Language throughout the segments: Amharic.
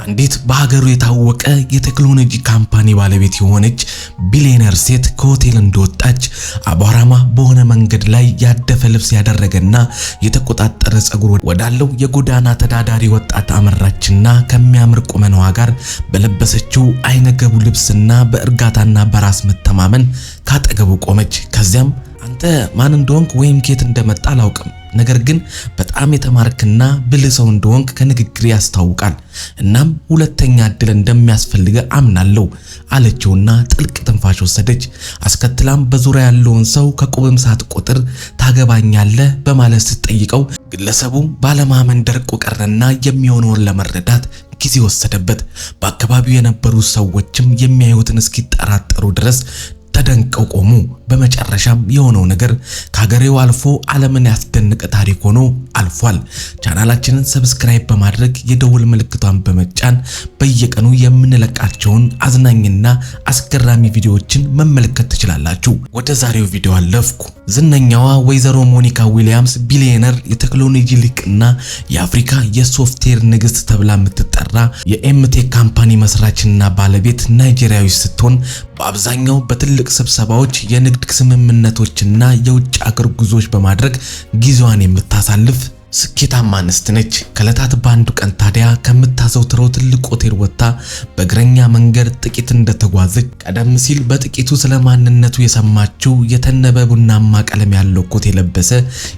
አንዲት በሀገሩ የታወቀ የቴክኖሎጂ ካምፓኒ ባለቤት የሆነች ቢሊየነር ሴት ከሆቴል እንደወጣች አቧራማ በሆነ መንገድ ላይ ያደፈ ልብስ ያደረገና የተቆጣጠረ ጸጉር ወዳለው የጎዳና ተዳዳሪ ወጣት አመራችና ከሚያምር ቁመናዋ ጋር በለበሰችው አይነገቡ ልብስና በእርጋታና በራስ መተማመን ካጠገቡ ቆመች። ከዚያም አንተ ማን እንደሆንክ ወይም ከየት እንደመጣ አላውቅም፣ ነገር ግን በጣም የተማርክና ብልህ ሰው እንደሆንክ ከንግግር ያስታውቃል። እናም ሁለተኛ እድል እንደሚያስፈልገ አምናለሁ አለችውና ጥልቅ ትንፋሽ ወሰደች። አስከትላም በዙሪያ ያለውን ሰው ከቁብም ሳትቆጥር ታገባኛለህ በማለት ስትጠይቀው ግለሰቡ ባለማመን ደርቆ ቀረና የሚሆነውን ለመረዳት ጊዜ ወሰደበት። በአካባቢው የነበሩ ሰዎችም የሚያዩትን እስኪጠራጠሩ ድረስ ተደንቀው ቆሙ። በመጨረሻም የሆነው ነገር ከሀገሬው አልፎ ዓለምን ያስደነቀ ታሪክ ሆኖ አልፏል። ቻናላችንን ሰብስክራይብ በማድረግ የደውል ምልክቷን በመጫን በየቀኑ የምንለቃቸውን አዝናኝና አስገራሚ ቪዲዮዎችን መመልከት ትችላላችሁ። ወደ ዛሬው ቪዲዮ አለፍኩ። ዝነኛዋ ወይዘሮ ሞኒካ ዊሊያምስ ቢሊየነር የቴክኖሎጂ ሊቅና የአፍሪካ የሶፍትዌር ንግስት ተብላ የምትጠራ የኤምቴክ ካምፓኒ መስራችና ባለቤት ናይጄሪያዊ ስትሆን በአብዛኛው በትልቅ ስብሰባዎች የንግድ ስምምነቶችና የውጭ አገር ጉዞዎች በማድረግ ጊዜዋን የምታሳልፍ ስኬታማ አንስት ነች። ከዕለታት በአንዱ ቀን ታዲያ ከምታዘውትረው ትልቅ ሆቴል ወጥታ በእግረኛ መንገድ ጥቂት እንደተጓዘች ቀደም ሲል በጥቂቱ ስለማንነቱ የሰማችው የተነበ ቡናማ ቀለም ያለው ኮት የለበሰ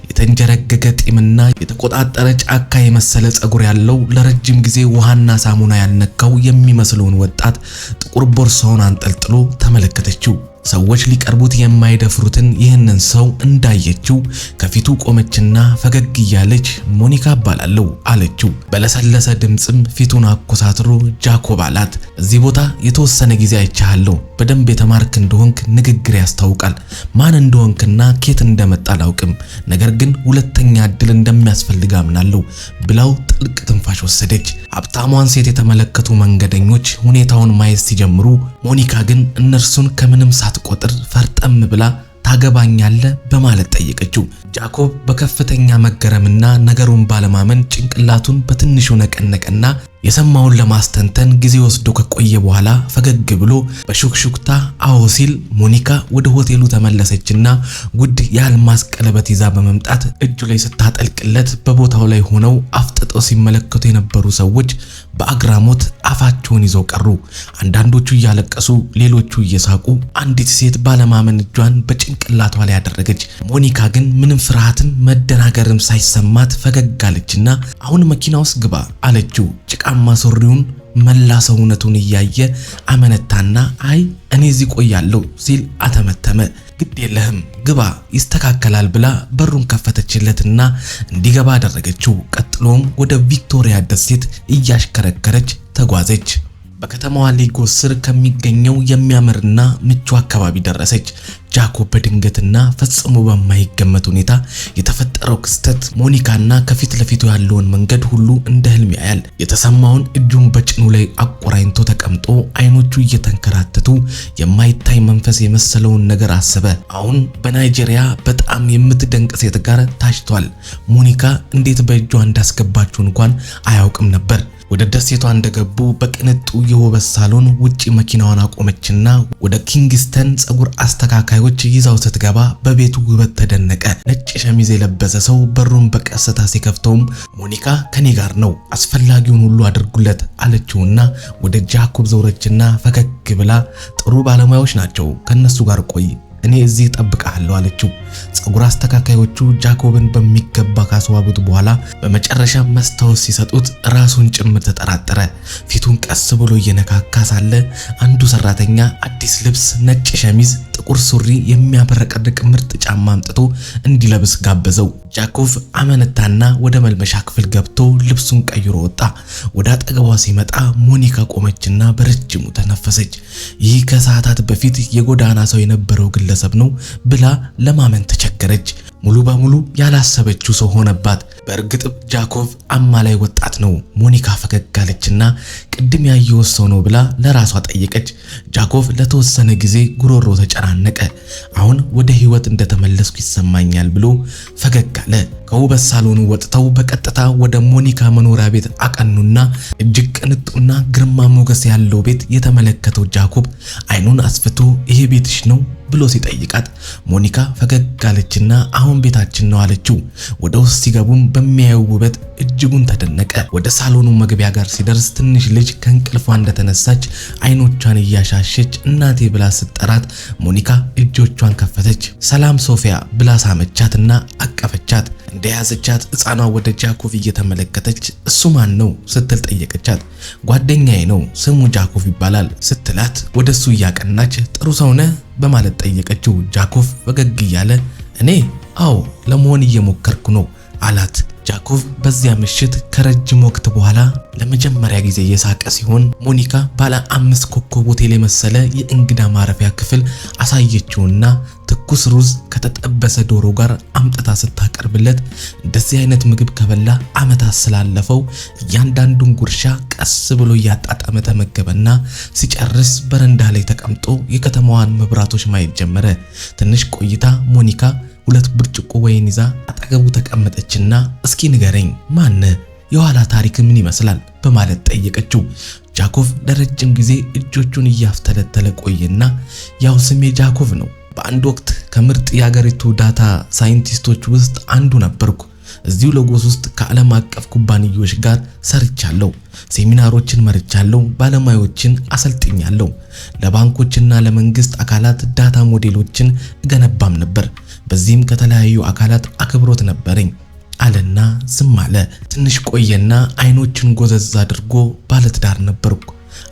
የተንጀረገገ ጢምና የተቆጣጠረ ጫካ የመሰለ ጸጉር ያለው ለረጅም ጊዜ ውሃና ሳሙና ያልነካው የሚመስለውን ወጣት ጥቁር ቦርሳውን አንጠልጥሎ ተመለከተችው። ሰዎች ሊቀርቡት የማይደፍሩትን ይህንን ሰው እንዳየችው ከፊቱ ቆመችና ፈገግ እያለች ሞኒካ እባላለሁ አለችው። በለሰለሰ ድምጽም ፊቱን አኮሳትሮ ጃኮብ አላት። እዚህ ቦታ የተወሰነ ጊዜ አይቻለሁ። በደንብ የተማርክ እንደሆንክ ንግግር ያስታውቃል። ማን እንደሆንክና ኬት እንደመጣ አላውቅም፣ ነገር ግን ሁለተኛ እድል እንደሚያስፈልግ አምናለሁ ብላው ጥልቅ ትንፋሽ ወሰደች። ሀብታሟን ሴት የተመለከቱ መንገደኞች ሁኔታውን ማየት ሲጀምሩ ሞኒካ ግን እነርሱን ከምንም ሳትቆጥር ፈርጠም ብላ ታገባኛለህ በማለት ጠየቀችው። ጃኮብ በከፍተኛ መገረምና ነገሩን ባለማመን ጭንቅላቱን በትንሹ ነቀነቀና የሰማውን ለማስተንተን ጊዜ ወስዶ ከቆየ በኋላ ፈገግ ብሎ በሹክሹክታ አዎ ሲል ሞኒካ ወደ ሆቴሉ ተመለሰችና ውድ የአልማዝ ቀለበት ይዛ በመምጣት እጁ ላይ ስታጠልቅለት በቦታው ላይ ሆነው አፍጥጠው ሲመለከቱ የነበሩ ሰዎች በአግራሞት አፋቸውን ይዘው ቀሩ። አንዳንዶቹ እያለቀሱ፣ ሌሎቹ እየሳቁ። አንዲት ሴት ባለማመን እጇን በጭንቅላቷ ላይ ያደረገች። ሞኒካ ግን ምንም ፍርሃትም መደናገርም ሳይሰማት ፈገግ አለችና አሁን መኪና ውስጥ ግባ አለችው። ጭቃማ ሱሪውን መላ ሰውነቱን እያየ አመነታና አይ እኔ እዚህ ቆያለሁ ሲል አተመተመ። ግድ የለህም ግባ ይስተካከላል ብላ በሩን ከፈተችለትና እንዲገባ አደረገችው። ቀጥሎም ወደ ቪክቶሪያ ደሴት እያሽከረከረች ተጓዘች። በከተማዋ ሌጎስ ስር ከሚገኘው የሚያምርና ምቹ አካባቢ ደረሰች። ጃኮብ በድንገትና ፈጽሞ በማይገመት ሁኔታ የተፈጠረው ክስተት ሞኒካና ከፊት ለፊቱ ያለውን መንገድ ሁሉ እንደ ህልም ያያል። የተሰማውን እጁን በጭኑ ላይ አቆራኝቶ ተቀምጦ አይኖቹ እየተንከራተቱ የማይታይ መንፈስ የመሰለውን ነገር አሰበ። አሁን በናይጄሪያ በጣም የምትደንቅ ሴት ጋር ታጭቷል። ሞኒካ እንዴት በእጇ እንዳስገባችው እንኳን አያውቅም ነበር። ወደ ደሴቷ እንደገቡ በቅንጡ የውበት ሳሎን ውጪ መኪናዋን አቆመችና ወደ ኪንግስተን ጸጉር አስተካካዮች ይዛው ስትገባ በቤቱ ውበት ተደነቀ። ነጭ ሸሚዝ የለበሰ ሰው በሩን በቀስታ ሲከፍተውም ሞኒካ ከኔ ጋር ነው፣ አስፈላጊውን ሁሉ አድርጉለት አለችውና ወደ ጃኮብ ዘውረችና ፈገግ ብላ ጥሩ ባለሙያዎች ናቸው፣ ከነሱ ጋር ቆይ፣ እኔ እዚህ ጠብቃለሁ አለችው። ጸጉር አስተካካዮቹ ጃኮብን በሚገባ ካስዋቡት በኋላ በመጨረሻ መስታወት ሲሰጡት ራሱን ጭምር ተጠራጠረ። ፊቱን ቀስ ብሎ እየነካካ ሳለ አንዱ ሰራተኛ አዲስ ልብስ፣ ነጭ ሸሚዝ፣ ጥቁር ሱሪ፣ የሚያበረቀርቅ ምርጥ ጫማ አምጥቶ እንዲለብስ ጋበዘው። ጃኮብ አመነታና ወደ መልበሻ ክፍል ገብቶ ልብሱን ቀይሮ ወጣ። ወደ አጠገቧ ሲመጣ ሞኒካ ቆመችና በረጅሙ ተነፈሰች። ይህ ከሰዓታት በፊት የጎዳና ሰው የነበረው ግለሰብ ነው ብላ ለማመን ተቸገረች። ሙሉ በሙሉ ያላሰበችው ሰው ሆነባት። በእርግጥ ጃኮቭ አማላይ ወጣት ነው። ሞኒካ ፈገግ አለችና ቅድም ያየው ሰው ነው ብላ ለራሷ ጠየቀች። ጃኮቭ ለተወሰነ ጊዜ ጉሮሮ ተጨናነቀ። አሁን ወደ ህይወት እንደተመለስኩ ይሰማኛል ብሎ ፈገግ አለ። ከውበት ሳሎኑ ወጥተው በቀጥታ ወደ ሞኒካ መኖሪያ ቤት አቀኑና እጅግ ቅንጡና ግርማ ሞገስ ያለው ቤት የተመለከተው ጃኮብ አይኑን አስፍቶ ይሄ ቤትሽ ነው ብሎ ሲጠይቃት ሞኒካ ፈገግ አለችና አሁን ቤታችን ነው አለችው። ወደ ውስጥ ሲገቡም በሚያየው ውበት እጅጉን ተደነቀ። ወደ ሳሎኑ መግቢያ ጋር ሲደርስ ትንሽ ልጅ ከእንቅልፏ እንደተነሳች አይኖቿን እያሻሸች እናቴ ብላ ስትጠራት ሞኒካ እጆቿን ከፈተች። ሰላም ሶፊያ ብላ ሳመቻትና አቀፈቻት። እንደያዘቻት ሕፃኗ ወደ ጃኮቭ እየተመለከተች እሱ ማን ነው ስትል ጠየቀቻት። ጓደኛዬ ነው ስሙ ጃኮቭ ይባላል ስትላት ወደሱ እያቀናች ጥሩ ሰው ነህ በማለት ጠየቀችው። ጃኮቭ ፈገግ እያለ እኔ አዎ ለመሆን እየሞከርኩ ነው አላት። ጃኮቭ በዚያ ምሽት ከረጅም ወቅት በኋላ ለመጀመሪያ ጊዜ የሳቀ ሲሆን ሞኒካ ባለ 5 ኮከብ ሆቴል የመሰለ የእንግዳ ማረፊያ ክፍል አሳየችውና ትኩስ ሩዝ ከተጠበሰ ዶሮ ጋር አምጥታ ስታቀርብለት እንደዚህ አይነት ምግብ ከበላ ዓመታት ስላለፈው እያንዳንዱን ጉርሻ ቀስ ብሎ እያጣጣመ ተመገበና ሲጨርስ በረንዳ ላይ ተቀምጦ የከተማዋን መብራቶች ማየት ጀመረ። ትንሽ ቆይታ ሞኒካ 2 ብርጭቆ ወይን ይዛ አጠገቡ ተቀመጠችና እስኪ ንገረኝ ማን የኋላ ታሪክ ምን ይመስላል በማለት ጠየቀችው። ጃኮቭ ለረጅም ጊዜ እጆቹን እያፍተለተለ ቆየና ያው ስሜ ጃኮቭ ነው። በአንድ ወቅት ከምርጥ የሀገሪቱ ዳታ ሳይንቲስቶች ውስጥ አንዱ ነበርኩ። እዚሁ ሎጎስ ውስጥ ከዓለም አቀፍ ኩባንያዎች ጋር ሰርቻለሁ። ሴሚናሮችን መርቻለሁ፣ ባለሙያዎችን አሰልጥኛለሁ። ለባንኮችና ለመንግስት አካላት ዳታ ሞዴሎችን እገነባም ነበር። በዚህም ከተለያዩ አካላት አክብሮት ነበረኝ አለና ዝም አለ። ትንሽ ቆየና አይኖቹን ጎዘዝ አድርጎ ባለትዳር ነበርኩ።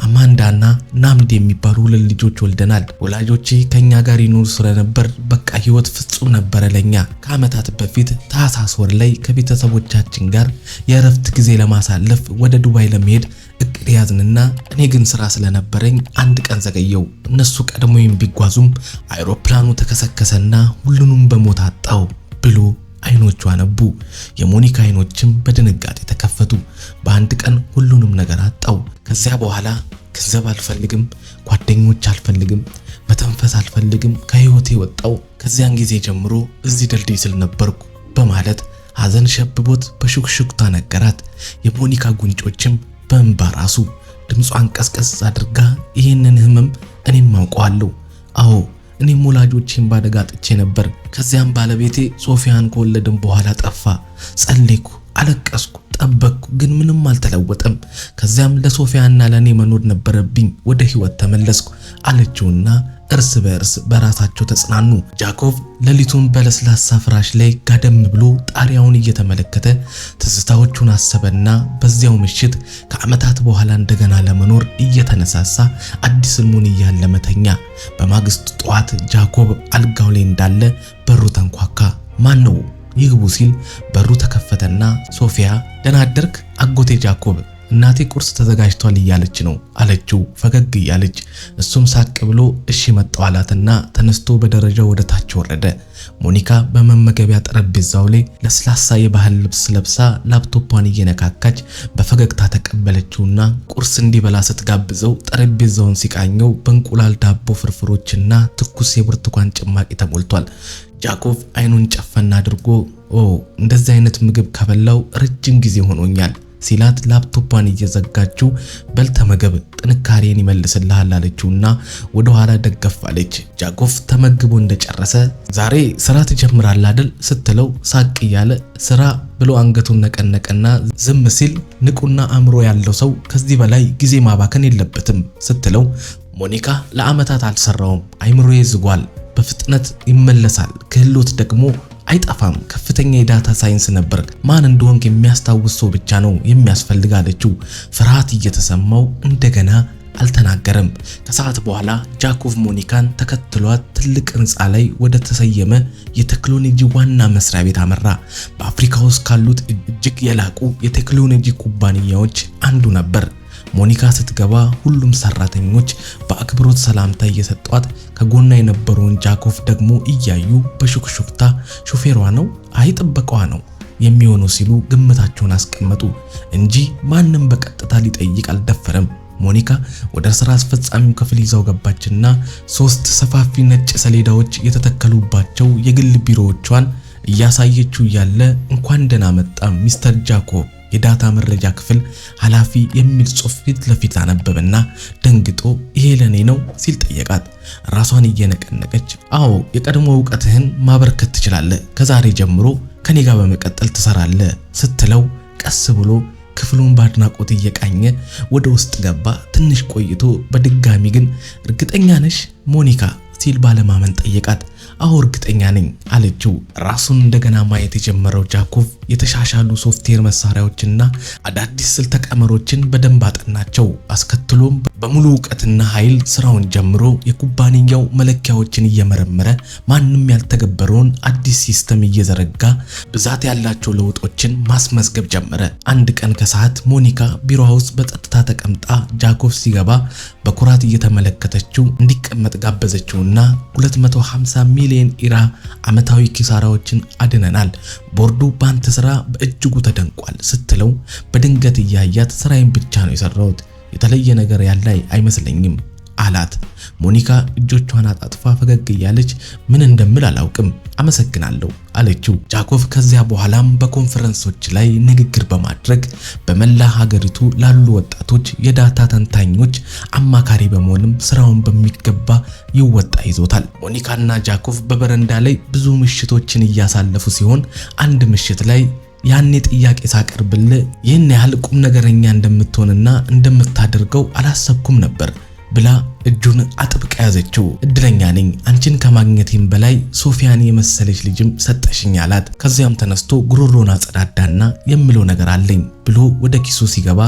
አማንዳና ናምድ የሚባሉ 2 ልጆች ወልደናል። ወላጆቼ ከኛ ጋር ይኖሩ ስለነበር በቃ ህይወት ፍጹም ነበር ለኛ። ከዓመታት በፊት ታህሳስ ወር ላይ ከቤተሰቦቻችን ጋር የእረፍት ጊዜ ለማሳለፍ ወደ ዱባይ ለመሄድ እቅድ ያዝንና እኔ ግን ስራ ስለነበረኝ አንድ ቀን ዘገየው። እነሱ ቀድሞኝ ቢጓዙም አይሮፕላኑ ተከሰከሰና ሁሉንም በሞት አጣው ብሎ አይኖቹ አነቡ። የሞኒካ አይኖችም በድንጋጤ ተከፈቱ። በአንድ ቀን ሁሉንም ነገር አጣው። ከዚያ በኋላ ገንዘብ አልፈልግም፣ ጓደኞች አልፈልግም፣ መተንፈስ አልፈልግም፣ ከህይወቴ ወጣው። ከዚያን ጊዜ ጀምሮ እዚህ ድልድይ ስል ነበርኩ በማለት ሐዘን ሸብቦት በሹክሹክታ ነገራት። የሞኒካ ጉንጮችም በእንባ ራሱ። ድምጿን ቀስቀስ አድርጋ ይህንን ህመም እኔም አውቀዋለሁ። አዎ እኔም ወላጆቼን ባደጋ ጥቼ ነበር። ከዚያም ባለቤቴ ሶፊያን ከወለድን በኋላ ጠፋ። ጸለይኩ፣ አለቀስኩ፣ ጠበቅኩ፣ ግን ምንም አልተለወጠም። ከዚያም ለሶፊያና ለኔ መኖር ነበረብኝ። ወደ ህይወት ተመለስኩ አለችውና እርስ በእርስ በራሳቸው ተጽናኑ። ጃኮቭ ሌሊቱን በለስላሳ ፍራሽ ላይ ጋደም ብሎ ጣሪያውን እየተመለከተ ትዝታዎቹን አሰበና በዚያው ምሽት ከዓመታት በኋላ እንደገና ለመኖር እየተነሳሳ አዲስ ህልሙን እያለመ ተኛ። በማግስቱ ጠዋት ጃኮቭ አልጋው ላይ እንዳለ በሩ ተንኳኳ። ማን ነው ይግቡ ሲል በሩ ተከፈተና ሶፊያ ደህና አደርክ አጎቴ ጃኮቭ፣ እናቴ ቁርስ ተዘጋጅቷል እያለች ነው አለችው ፈገግ እያለች። እሱም ሳቅ ብሎ እሺ መጣው አላትና ተነስቶ በደረጃው ወደ ታች ወረደ። ሞኒካ በመመገቢያ ጠረጴዛው ላይ ለስላሳ የባህል ልብስ ለብሳ ላፕቶፑን እየነካካች በፈገግታ ተቀበለችውና ቁርስ እንዲበላ ስትጋብዘው ጠረጴዛውን ሲቃኘው በእንቁላል ዳቦ ፍርፍሮችና ትኩስ የብርቱካን ጭማቂ ተሞልቷል። ጃኮቭ አይኑን ጨፈና አድርጎ እንደዚህ አይነት ምግብ ከበላው ረጅም ጊዜ ሆኖኛል ሲላት ላፕቶፑን እየዘጋችው በልተመገብ ጥንካሬን ይመልስልሃል አለችውና ወደ ኋላ ደገፍ አለች። ጃኮቭ ተመግቦ እንደጨረሰ ዛሬ ስራ ትጀምራለህ አይደል ስትለው ሳቅ እያለ ስራ ብሎ አንገቱን ነቀነቀና ዝም ሲል ንቁና አእምሮ ያለው ሰው ከዚህ በላይ ጊዜ ማባከን የለበትም ስትለው ሞኒካ ለዓመታት አልሰራውም፣ አይምሮዬ ዝጓል፣ በፍጥነት ይመለሳል፣ ክህሎት ደግሞ አይጠፋም፣ ከፍተኛ የዳታ ሳይንስ ነበር፣ ማን እንደሆንክ የሚያስታውስ ሰው ብቻ ነው የሚያስፈልግ አለችው። ፍርሃት እየተሰማው እንደገና አልተናገረም። ከሰዓት በኋላ ጃኮቭ ሞኒካን ተከትሏት ትልቅ ህንፃ ላይ ወደ ተሰየመ የቴክኖሎጂ ዋና መስሪያ ቤት አመራ። በአፍሪካ ውስጥ ካሉት እጅግ የላቁ የቴክኖሎጂ ኩባንያዎች አንዱ ነበር። ሞኒካ ስትገባ ሁሉም ሰራተኞች በአክብሮት ሰላምታ እየሰጧት ከጎና የነበረውን ጃኮቭ ደግሞ እያዩ በሹክሹክታ ሹፌሯ ነው አይ ጥበቃዋ ነው የሚሆነው ሲሉ ግምታቸውን አስቀመጡ እንጂ ማንም በቀጥታ ሊጠይቅ አልደፈረም። ሞኒካ ወደ ስራ አስፈጻሚው ክፍል ይዛው ገባችና 3 ሰፋፊ ነጭ ሰሌዳዎች የተተከሉባቸው የግል ቢሮዎቿን እያሳየችው ያለ እንኳን ደህና መጣ ሚስተር ጃኮብ የዳታ መረጃ ክፍል ኃላፊ የሚል ጽሑፍ ፊት ለፊት አነበበና ደንግጦ ይሄ ለኔ ነው ሲል ጠየቃት። ራሷን እየነቀነቀች አዎ የቀድሞ ዕውቀትህን ማበርከት ትችላለህ፣ ከዛሬ ጀምሮ ከኔ ጋር በመቀጠል ትሰራለህ ስትለው ቀስ ብሎ ክፍሉን ባድናቆት እየቃኘ ወደ ውስጥ ገባ። ትንሽ ቆይቶ በድጋሚ ግን እርግጠኛ ነሽ ሞኒካ ሲል ባለማመን ጠየቃት። አዎ እርግጠኛ ነኝ አለችው። ራሱን እንደገና ማየት የጀመረው ጃኮቭ የተሻሻሉ ሶፍትዌር መሳሪያዎችና አዳዲስ ስልተ ቀመሮችን በደንብ አጠናቸው። አስከትሎም በሙሉ ዕውቀትና ኃይል ስራውን ጀምሮ የኩባንያው መለኪያዎችን እየመረመረ ማንም ያልተገበረውን አዲስ ሲስተም እየዘረጋ ብዛት ያላቸው ለውጦችን ማስመዝገብ ጀመረ። አንድ ቀን ከሰዓት ሞኒካ ቢሮዋ ውስጥ በጸጥታ ተቀምጣ ጃኮቭ ሲገባ በኩራት እየተመለከተችው እንዲቀመጥ ጋበዘችውና 250 ሚሊዮን ኢራ ዓመታዊ ኪሳራዎችን አድነናል፣ ቦርዱ ባንተ ስራ በእጅጉ ተደንቋል ስትለው በድንገት እያያት ስራዬን ብቻ ነው የሰራሁት የተለየ ነገር ያለ አይመስለኝም አላት። ሞኒካ እጆቿን አጣጥፋ ፈገግ እያለች ምን እንደምል አላውቅም አመሰግናለሁ አለችው። ጃኮቭ ከዚያ በኋላም በኮንፈረንሶች ላይ ንግግር በማድረግ በመላ ሀገሪቱ ላሉ ወጣቶች የዳታ ተንታኞች አማካሪ በመሆንም ስራውን በሚገባ ይወጣ ይዞታል። ሞኒካና ጃኮቭ በበረንዳ ላይ ብዙ ምሽቶችን እያሳለፉ ሲሆን አንድ ምሽት ላይ ያኔ ጥያቄ ሳቀርብልህ ይህን ያህል ቁም ነገረኛ እንደምትሆንና እንደምታደርገው አላሰብኩም ነበር ብላ እጁን አጥብቃ ያዘችው። እድለኛ ነኝ አንቺን ከማግኘቴም በላይ ሶፊያን የመሰለች ልጅም ሰጠሽኝ አላት። ከዚያም ተነስቶ ጉሮሮን አጸዳዳና የሚለው ነገር አለኝ ብሎ ወደ ኪሱ ሲገባ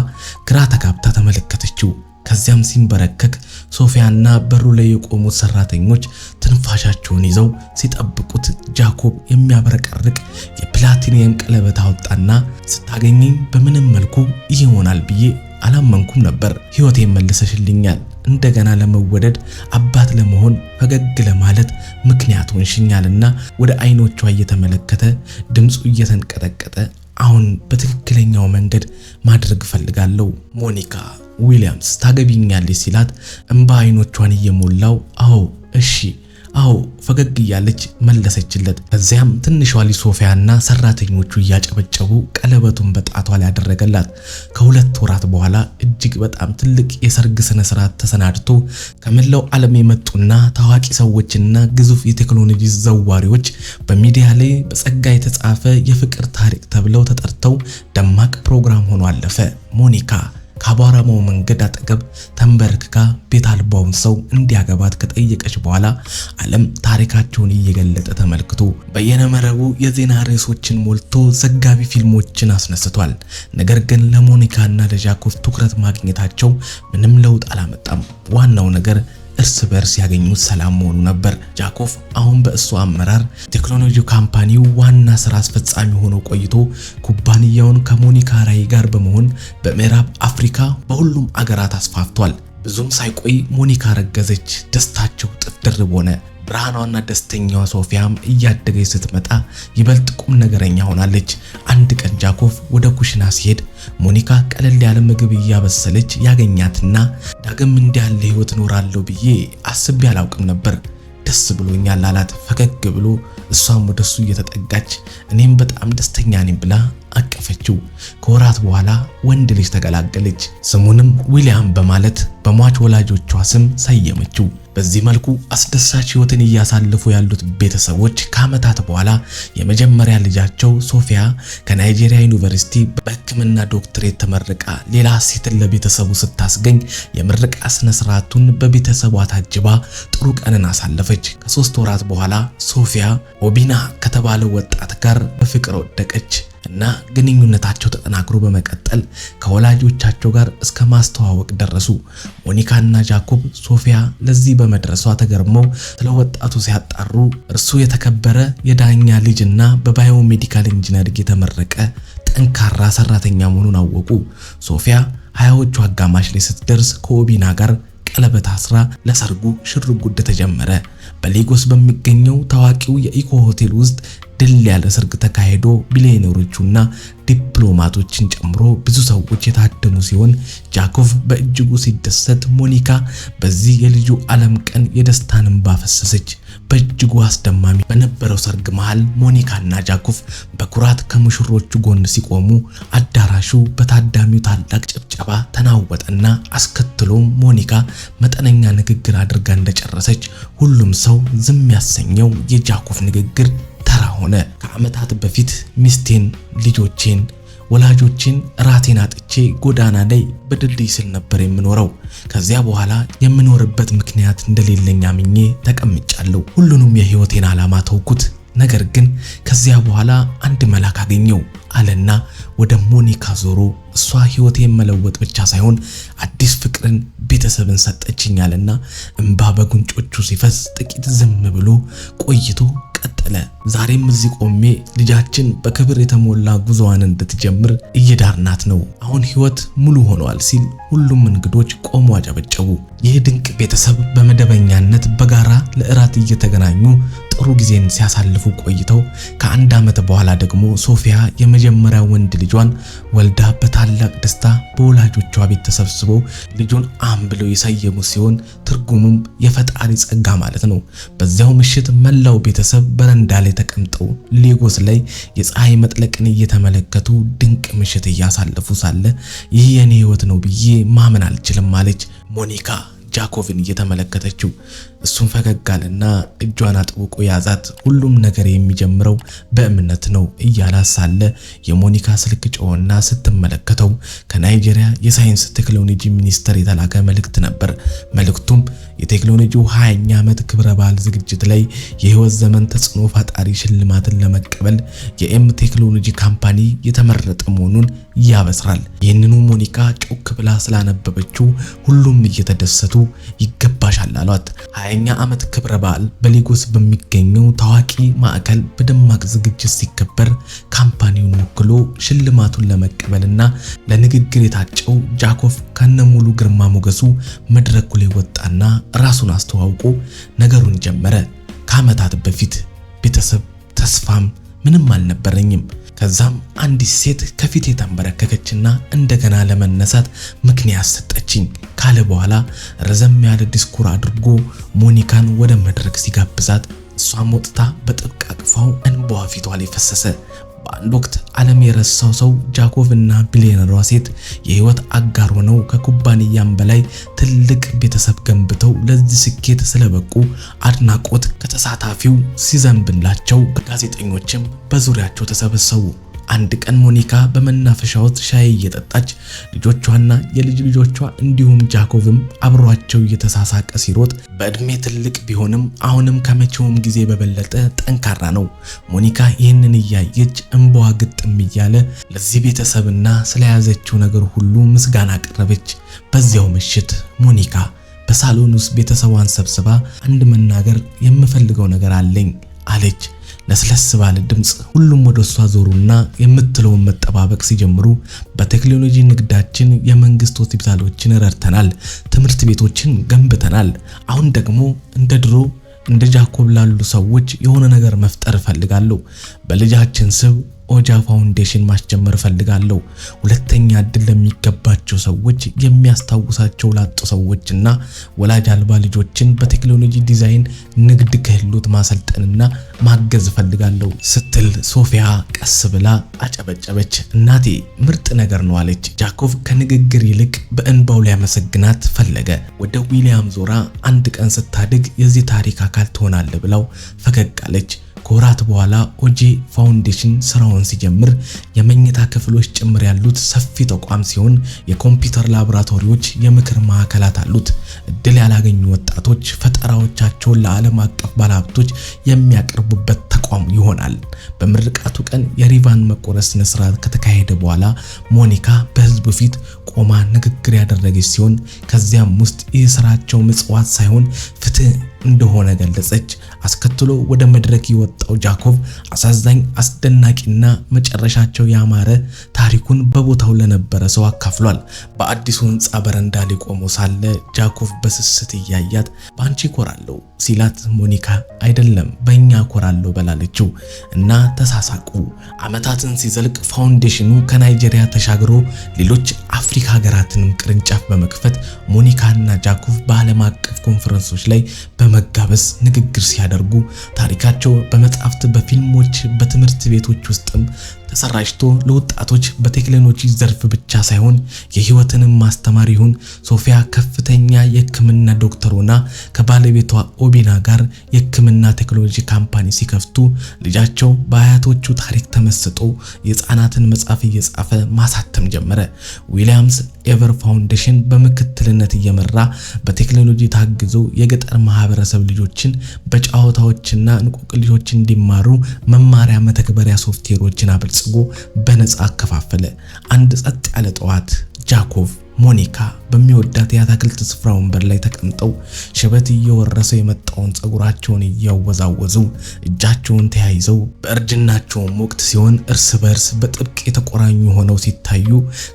ግራ ተጋብታ ተመለከተችው። ከዚያም ሲንበረከክ ሶፊያና በሩ ላይ የቆሙት ሰራተኞች ትንፋሻቸውን ይዘው ሲጠብቁት ጃኮብ የሚያበረቀርቅ የፕላቲኒየም ቀለበት አወጣና ስታገኘኝ በምንም መልኩ ይሆናል ብዬ አላመንኩም ነበር፣ ህይወቴን መልሰሽልኛል፣ እንደገና ለመወደድ አባት ለመሆን ፈገግ ለማለት ምክንያት ሆንሽኛልና ወደ አይኖቿ እየተመለከተ ድምፁ እየተንቀጠቀጠ አሁን በትክክለኛው መንገድ ማድረግ ፈልጋለሁ ሞኒካ ዊሊያምስ ታገቢኛለሽ ሲላት እንባ አይኖቿን እየሞላው አዎ እሺ አዎ ፈገግ እያለች መለሰችለት። ከዚያም ትንሿ ሶፊያና ሰራተኞቹ እያጨበጨቡ ቀለበቱን በጣቷ ላይ ያደረገላት። ከ2 ወራት በኋላ እጅግ በጣም ትልቅ የሰርግ ስነ ስርዓት ተሰናድቶ ከመላው ዓለም የመጡና ታዋቂ ሰዎችና ግዙፍ የቴክኖሎጂ ዘዋሪዎች በሚዲያ ላይ በጸጋ የተጻፈ የፍቅር ታሪክ ተብለው ተጠርተው ደማቅ ፕሮግራም ሆኖ አለፈ። ሞኒካ ከአቧራማው መንገድ አጠገብ ተንበርክካ ቤት አልባውን ሰው እንዲያገባት ከጠየቀች በኋላ ዓለም ታሪካቸውን እየገለጠ ተመልክቶ በየነመረቡ የዜና ርዕሶችን ሞልቶ ዘጋቢ ፊልሞችን አስነስቷል። ነገር ግን ለሞኒካና ለጃኮቭ ትኩረት ማግኘታቸው ምንም ለውጥ አላመጣም። ዋናው ነገር እርስ በርስ ያገኙት ሰላም መሆኑ ነበር። ጃኮቭ አሁን በእሱ አመራር ቴክኖሎጂ ካምፓኒው ዋና ስራ አስፈጻሚ ሆኖ ቆይቶ ኩባንያውን ከሞኒካ ራይ ጋር በመሆን በምዕራብ አፍሪካ በሁሉም አገራት አስፋፍቷል። ብዙም ሳይቆይ ሞኒካ ረገዘች። ደስታቸው ጥፍ ድርብ ሆነ። ብርሃኗና ደስተኛዋ ሶፊያም እያደገች ስትመጣ ይበልጥ ቁም ነገረኛ ሆናለች። አንድ ቀን ጃኮቭ ወደ ኩሽና ሲሄድ ሞኒካ ቀለል ያለ ምግብ እያበሰለች ያገኛትና ዳግም እንዲህ ያለ ህይወት ኖራለሁ ብዬ አስቤ አላውቅም ነበር፣ ደስ ብሎኛል አላት ፈገግ ብሎ። እሷም ወደሱ እየተጠጋች እኔም በጣም ደስተኛ ነኝ ብላ አቀፈችው። ከወራት በኋላ ወንድ ልጅ ተገላገለች። ስሙንም ዊሊያም በማለት በሟች ወላጆቿ ስም ሰየመችው። በዚህ መልኩ አስደሳች ህይወትን እያሳለፉ ያሉት ቤተሰቦች ከዓመታት በኋላ የመጀመሪያ ልጃቸው ሶፊያ ከናይጄሪያ ዩኒቨርሲቲ በሕክምና ዶክትሬት ተመርቃ ሌላ ሴትን ለቤተሰቡ ስታስገኝ የምረቃ ስነ ስርዓቱን በቤተሰቧ ታጅባ ጥሩ ቀንን አሳለፈች። ከ3 ወራት በኋላ ሶፊያ ኦቢና ከተባለው ወጣት ጋር በፍቅር ወደቀች እና ግንኙነታቸው ተጠናክሮ በመቀጠል ከወላጆቻቸው ጋር እስከ ማስተዋወቅ ደረሱ። ሞኒካና ጃኮብ ሶፊያ ለዚህ በመድረሷ ተገርመው ስለ ወጣቱ ሲያጣሩ እርሱ የተከበረ የዳኛ ልጅና በባዮሜዲካል ኢንጂነሪንግ የተመረቀ ጠንካራ ሰራተኛ መሆኑን አወቁ። ሶፊያ 20ዎቹ አጋማሽ ላይ ስትደርስ ከኦቢና ጋር ቀለበት አስራ ለሰርጉ ሽርጉድ ተጀመረ። በሌጎስ በሚገኘው ታዋቂው የኢኮ ሆቴል ውስጥ ድል ያለ ሰርግ ተካሂዶ ቢሊዮነሮቹና ዲፕሎማቶችን ጨምሮ ብዙ ሰዎች የታደሙ ሲሆን ጃኮቭ በእጅጉ ሲደሰት ሞኒካ በዚህ የልጁ ዓለም ቀን የደስታን እንባ ፈሰሰች። በእጅጉ አስደማሚ በነበረው ሰርግ መሃል ሞኒካና ጃኮቭ በኩራት ከሙሽሮቹ ጎን ሲቆሙ አዳራሹ በታዳሚው ታላቅ ጭብጨባ ተናወጠና አስከትሎም ሞኒካ መጠነኛ ንግግር አድርጋ እንደጨረሰች ሁሉም ሰው ዝም ያሰኘው የጃኮቭ ንግግር ተራ ሆነ። ከዓመታት በፊት ሚስቴን፣ ልጆቼን፣ ወላጆችን ራቴን አጥቼ ጎዳና ላይ በድልድይ ስል ነበር የምኖረው። ከዚያ በኋላ የምኖርበት ምክንያት እንደሌለኝ አምኜ ተቀምጫለሁ። ሁሉንም የህይወቴን ዓላማ ተውኩት። ነገር ግን ከዚያ በኋላ አንድ መልአክ አገኘው አለና ወደ ሞኒካ ዞሮ እሷ ህይወቴን መለወጥ ብቻ ሳይሆን አዲስ ፍቅርን፣ ቤተሰብን ሰጠችኛልና እንባ በጉንጮቹ ሲፈስ ጥቂት ዝም ብሎ ቆይቶ ቀጠለ። ዛሬም እዚህ ቆሜ ልጃችን በክብር የተሞላ ጉዞዋን እንድትጀምር እየዳርናት ነው። አሁን ህይወት ሙሉ ሆኗል ሲል ሁሉም እንግዶች ቆሞ አጨበጨቡ። ይህ ድንቅ ቤተሰብ በመደበኛነት በጋራ ለእራት እየተገናኙ ጥሩ ጊዜን ሲያሳልፉ ቆይተው ከአንድ ዓመት በኋላ ደግሞ ሶፊያ የመጀመሪያ ወንድ ልጇን ወልዳ በታላቅ ደስታ በወላጆቿ ቤት ተሰብስበው ልጁን አም ብለው የሰየሙ ሲሆን ትርጉሙም የፈጣሪ ጸጋ ማለት ነው። በዚያው ምሽት መላው ቤተሰብ በረንዳ ላይ ተቀምጠው ሌጎስ ላይ የፀሐይ መጥለቅን እየተመለከቱ ድንቅ ምሽት እያሳለፉ ሳለ ይህ የኔ ህይወት ነው ብዬ ማመን አልችልም አለች ሞኒካ ጃኮቭን እየተመለከተችው። እሱም ፈገግ አለና እጇን አጥብቆ ያዛት። ሁሉም ነገር የሚጀምረው በእምነት ነው እያላት ሳለ የሞኒካ ስልክ ጮኸና ስትመለከተው ከናይጄሪያ የሳይንስ ቴክኖሎጂ ሚኒስቴር የተላከ መልእክት ነበር። መልእክቱም የቴክኖሎጂው 20ኛ ዓመት ክብረ በዓል ዝግጅት ላይ የህይወት ዘመን ተጽዕኖ ፈጣሪ ሽልማትን ለመቀበል የኤም ቴክኖሎጂ ካምፓኒ የተመረጠ መሆኑን ያበስራል። ይህንኑ ሞኒካ ጮክ ብላ ስላነበበችው ሁሉም እየተደሰቱ ይገባሻል አሏት። 20ኛ ዓመት ክብረ በዓል በሌጎስ በሚገኘው ታዋቂ ማዕከል በደማቅ ዝግጅት ሲከበር ካምፓኒውን ወክሎ ሽልማቱን ለመቀበልና ለንግግር የታጨው ጃኮቭ ከነሙሉ ግርማ ሞገሱ መድረኩ ላይ ወጣና ራሱን አስተዋውቆ ነገሩን ጀመረ። ከዓመታት በፊት ቤተሰብ፣ ተስፋም ምንም አልነበረኝም። ከዛም አንዲት ሴት ከፊቴ ተንበረከከችና እንደገና ለመነሳት ምክንያት ሰጠችኝ ካለ በኋላ ረዘም ያለ ዲስኩር አድርጎ ሞኒካን ወደ መድረክ ሲጋብዛት እሷም ወጥታ በጥብቅ አቅፋው እንባዋ ፊቷ ላይ ፈሰሰ። በአንድ ወቅት ዓለም የረሳው ሰው ጃኮቭ እና ቢሊዮነሯ ሴት የህይወት አጋር ሆነው ከኩባንያም በላይ ትልቅ ቤተሰብ ገንብተው ለዚህ ስኬት ስለበቁ አድናቆት ከተሳታፊው ሲዘንብላቸው ጋዜጠኞችም በዙሪያቸው ተሰበሰቡ። አንድ ቀን ሞኒካ በመናፈሻው ሻይ እየጠጣች ልጆቿና የልጅ ልጆቿ እንዲሁም ጃኮቭም አብሯቸው እየተሳሳቀ ሲሮጥ በእድሜ ትልቅ ቢሆንም አሁንም ከመቼውም ጊዜ በበለጠ ጠንካራ ነው። ሞኒካ ይህንን እያየች እንባዋ ግጥም እያለ ለዚህ ቤተሰብና ስለያዘችው ነገር ሁሉ ምስጋና አቀረበች። በዚያው ምሽት ሞኒካ በሳሎን ውስጥ ቤተሰቧን ሰብስባ አንድ መናገር የምፈልገው ነገር አለኝ አለች። ለስለስ ባለ ድምጽ ሁሉም ወደሷ ዞሩና የምትለውን መጠባበቅ ሲጀምሩ በቴክኖሎጂ ንግዳችን የመንግስት ሆስፒታሎችን ረድተናል፣ ትምህርት ቤቶችን ገንብተናል። አሁን ደግሞ እንደ ድሮ እንደ ጃኮብ ላሉ ሰዎች የሆነ ነገር መፍጠር እፈልጋለሁ። በልጃችን ስም ኦጃ ፋውንዴሽን ማስጀመር እፈልጋለሁ። ሁለተኛ እድል ለሚገባቸው ሰዎች፣ የሚያስታውሳቸው ላጡ ሰዎችና ወላጅ አልባ ልጆችን በቴክኖሎጂ ዲዛይን ንግድ ክህሎት ማሰልጠንና ማገዝ እፈልጋለሁ ስትል ሶፊያ ቀስ ብላ አጨበጨበች። እናቴ ምርጥ ነገር ነው አለች። ጃኮቭ ከንግግር ይልቅ በእንባው ሊያመሰግናት ፈለገ። ወደ ዊሊያም ዞራ አንድ ቀን ስታድግ የዚህ ታሪክ አካል ትሆናለህ ብለው ፈገግ አለች። ከወራት በኋላ ኦጂ ፋውንዴሽን ስራውን ሲጀምር የመኝታ ክፍሎች ጭምር ያሉት ሰፊ ተቋም ሲሆን የኮምፒውተር ላቦራቶሪዎች፣ የምክር ማዕከላት አሉት። እድል ያላገኙ ወጣቶች ፈጠራዎቻቸውን ለዓለም አቀፍ ባለሀብቶች የሚያቀርቡበት ተቋም ይሆናል። በምርቃቱ ቀን የሪቫን መቆረስ ስነ ስርዓት ከተካሄደ በኋላ ሞኒካ በህዝቡ ፊት ቆማ ንግግር ያደረገች ሲሆን ከዚያም ውስጥ ይህ ስራቸው ምጽዋት ሳይሆን ፍትህ እንደሆነ ገለጸች። አስከትሎ ወደ መድረክ የወጣው ጃኮቭ አሳዛኝ፣ አስደናቂና መጨረሻቸው ያማረ ታሪኩን በቦታው ለነበረ ሰው አካፍሏል። በአዲሱ ህንፃ በረንዳ ላይ ቆሞ ሳለ ጃኮቭ በስስት እያያት በአንቺ ኮራለሁ ሲላት ሞኒካ አይደለም በእኛ ኮራለሁ በላለችው እና ተሳሳቁ። ዓመታትን ሲዘልቅ ፋውንዴሽኑ ከናይጄሪያ ተሻግሮ ሌሎች አፍሪካ ሀገራትንም ቅርንጫፍ በመክፈት ሞኒካና ጃኮቭ በዓለም አቀፍ ኮንፈረንሶች ላይ በመጋበዝ ንግግር ሲያደርጉ ታሪካቸው በመጻሕፍት፣ በፊልሞች፣ በትምህርት ቤቶች ውስጥም ተሰራጭቶ ለወጣቶች በቴክኖሎጂ ዘርፍ ብቻ ሳይሆን የህይወትንም ማስተማር ይሁን። ሶፊያ ከፍተኛ የህክምና ዶክተር ሆና ከባለቤቷ ኦቢና ጋር የህክምና ቴክኖሎጂ ካምፓኒ ሲከፍቱ ልጃቸው በአያቶቹ ታሪክ ተመስጦ የህፃናትን መጽሐፍ እየጻፈ ማሳተም ጀመረ። ዊሊያምስ ኤቨር ፋውንዴሽን በምክትልነት እየመራ በቴክኖሎጂ ታግዞ የገጠር ማህበረሰብ ልጆችን በጨዋታዎችና እንቆቅልሾች እንዲማሩ መማሪያ መተግበሪያ ሶፍትዌሮችን አበልጽጎ በነፃ አከፋፈለ። አንድ ጸጥ ያለ ጠዋት ጃኮቭ ሞኒካ በሚወዳት የአትክልት ስፍራ ወንበር ላይ ተቀምጠው ሽበት እየወረሰው የመጣውን ጸጉራቸውን እያወዛወዙ እጃቸውን ተያይዘው በእርጅናቸውም ወቅት ሲሆን እርስ በርስ በጥብቅ የተቆራኙ ሆነው ሲታዩ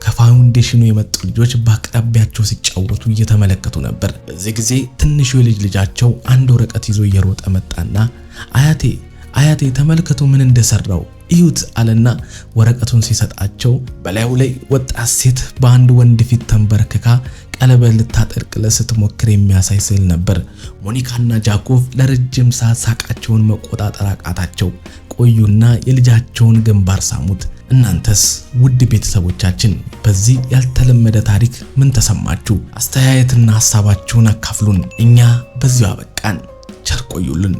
ከፋውንዴሽኑ የመጡ ልጆች በአቅራቢያቸው ሲጫወቱ እየተመለከቱ ነበር። በዚህ ጊዜ ትንሹ የልጅ ልጃቸው አንድ ወረቀት ይዞ እየሮጠ መጣና አያቴ ተመልከቱ ምን እንደሰራው እዩት አለና ወረቀቱን ሲሰጣቸው በላዩ ላይ ወጣት ሴት በአንድ ወንድ ፊት ተንበርክካ ቀለበት ልታጠልቅለት ስትሞክር የሚያሳይ ስዕል ነበር። ሞኒካና ጃኮቭ ለረጅም ሰዓት ሳቃቸውን መቆጣጠር አቃታቸው። ቆዩና የልጃቸውን ግንባር ሳሙት። እናንተስ ውድ ቤተሰቦቻችን በዚህ ያልተለመደ ታሪክ ምን ተሰማችሁ? አስተያየትና ሐሳባችሁን አካፍሉን። እኛ በዚሁ አበቃን። ቸር ቆዩልን።